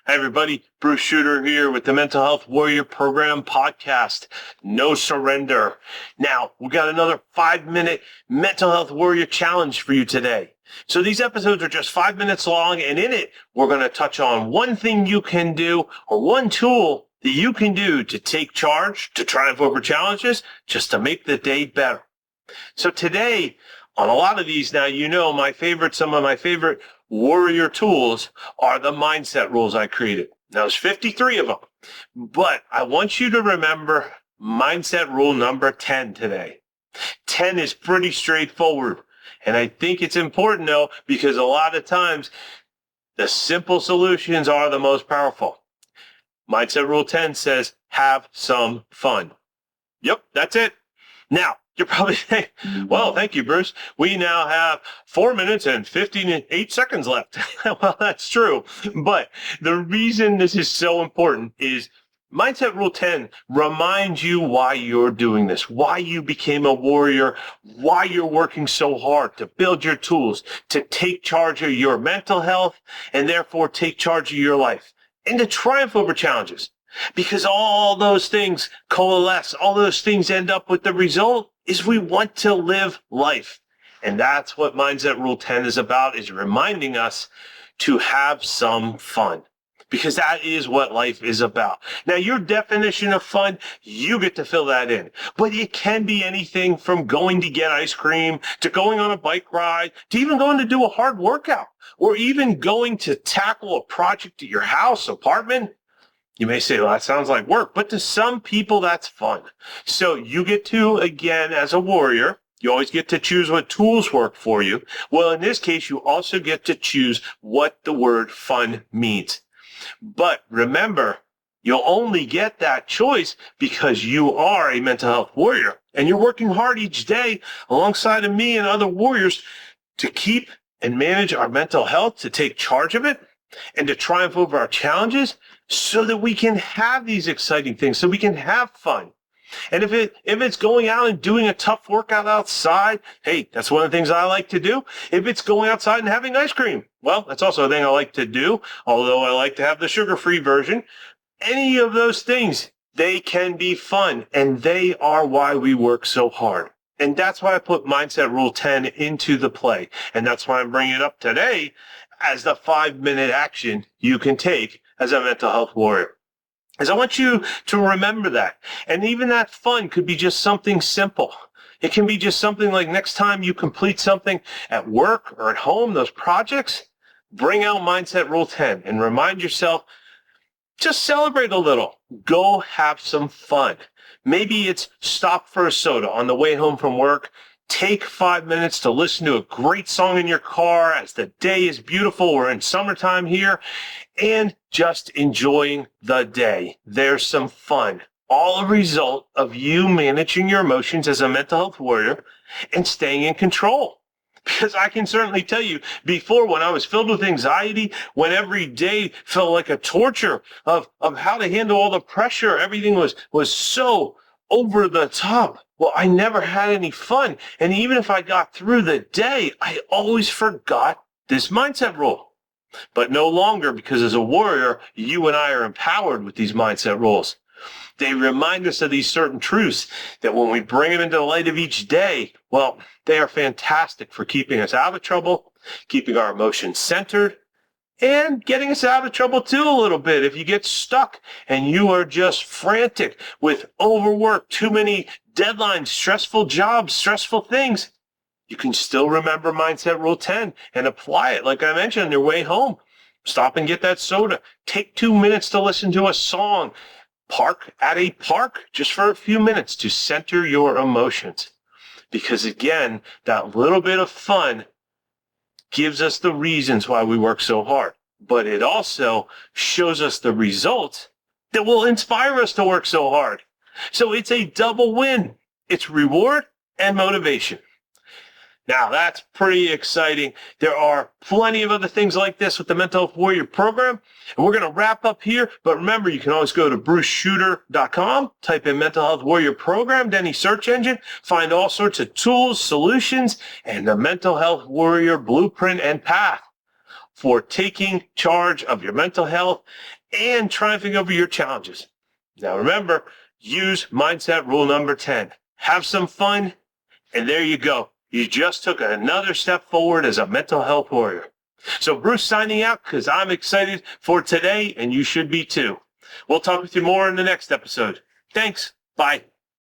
Hi, everybody. Bruce Schutter here with the Mental Health Warrior Program podcast. No surrender. Now, we got another 5-minute Mental Health Warrior challenge for you today. So these episodes are just 5 minutes long, and in it, we're going to touch on one thing you can do or one tool that you can do to take charge, to triumph over challenges, just to make the day better. So today, on a lot of these now, some of my favorite warrior tools are the mindset rules I created. Now, there's 53 of them, but I want you to remember mindset rule number 10 today. 10 is pretty straightforward, and I think it's important, though, because a lot of times the simple solutions are the most powerful. Mindset rule 10 says, have some fun. Yep, that's it. Now, you're probably saying, well, thank you, Bruce. We now have 4 minutes and 58 seconds left. Well, that's true. But the reason this is so important is Mindset Rule 10 reminds you why you're doing this, why you became a warrior, why you're working so hard to build your tools, to take charge of your mental health, and therefore take charge of your life, and to triumph over challenges. Because all those things coalesce, all those things end up with the result is we want to live life. And that's what Mindset Rule 10 is about, is reminding us to have some fun. Because that is what life is about. Now, your definition of fun, you get to fill that in. But it can be anything from going to get ice cream, to going on a bike ride, to even going to do a hard workout, or even going to tackle a project at your house, apartment. You may say, well, that sounds like work, but to some people, that's fun. So you get to, again, as a warrior, you always get to choose what tools work for you. Well, in this case, you also get to choose what the word fun means. But remember, you'll only get that choice because you are a mental health warrior, and you're working hard each day alongside of me and other warriors to keep and manage our mental health, to take charge of it, and to triumph over our challenges so that we can have these exciting things, so we can have fun. And if it's going out and doing a tough workout outside, hey, that's one of the things I like to do. If it's going outside and having ice cream, well, that's also a thing I like to do, although I like to have the sugar-free version. Any of those things, they can be fun, and they are why we work so hard. And that's why I put Mindset Rule 10 into the play. And that's why I'm bringing it up today as the 5-minute action you can take as a mental health warrior. As I want you to remember that. And even that fun could be just something simple. It can be just something like next time you complete something at work or at home, those projects, bring out Mindset Rule 10 and remind yourself, just celebrate a little. Go have some fun. Maybe it's stop for a soda on the way home from work. Take 5 minutes to listen to a great song in your car as the day is beautiful. We're in summertime here, and just enjoying the day. There's some fun. All a result of you managing your emotions as a mental health warrior and staying in control. Because I can certainly tell you, before, when I was filled with anxiety, when every day felt like a torture of how to handle all the pressure, everything was so over the top. Well, I never had any fun. And even if I got through the day, I always forgot this mindset rule. But no longer, because as a warrior, you and I are empowered with these mindset rules. They remind us of these certain truths that when we bring them into the light of each day, well, they are fantastic for keeping us out of trouble, keeping our emotions centered, and getting us out of trouble too a little bit. If you get stuck and you are just frantic with overwork, too many deadlines, stressful jobs, stressful things, you can still remember Mindset Rule 10 and apply it. Like I mentioned, on your way home, stop and get that soda. Take 2 minutes to listen to a song. Park at a park just for a few minutes to center your emotions. Because again, that little bit of fun gives us the reasons why we work so hard, but it also shows us the results that will inspire us to work so hard. So it's a double win. It's reward and motivation. Now, that's pretty exciting. There are plenty of other things like this with the Mental Health Warrior program, and we're going to wrap up here. But remember, you can always go to bruceschutter.com, type in Mental Health Warrior program to any search engine, find all sorts of tools, solutions, and the Mental Health Warrior blueprint and path. for taking charge of your mental health and triumphing over your challenges. Now remember, use mindset rule number 10. Have some fun, and there you go. You just took another step forward as a mental health warrior. So Bruce signing out because I'm excited for today, and you should be too. We'll talk with you more in the next episode. Thanks. Bye.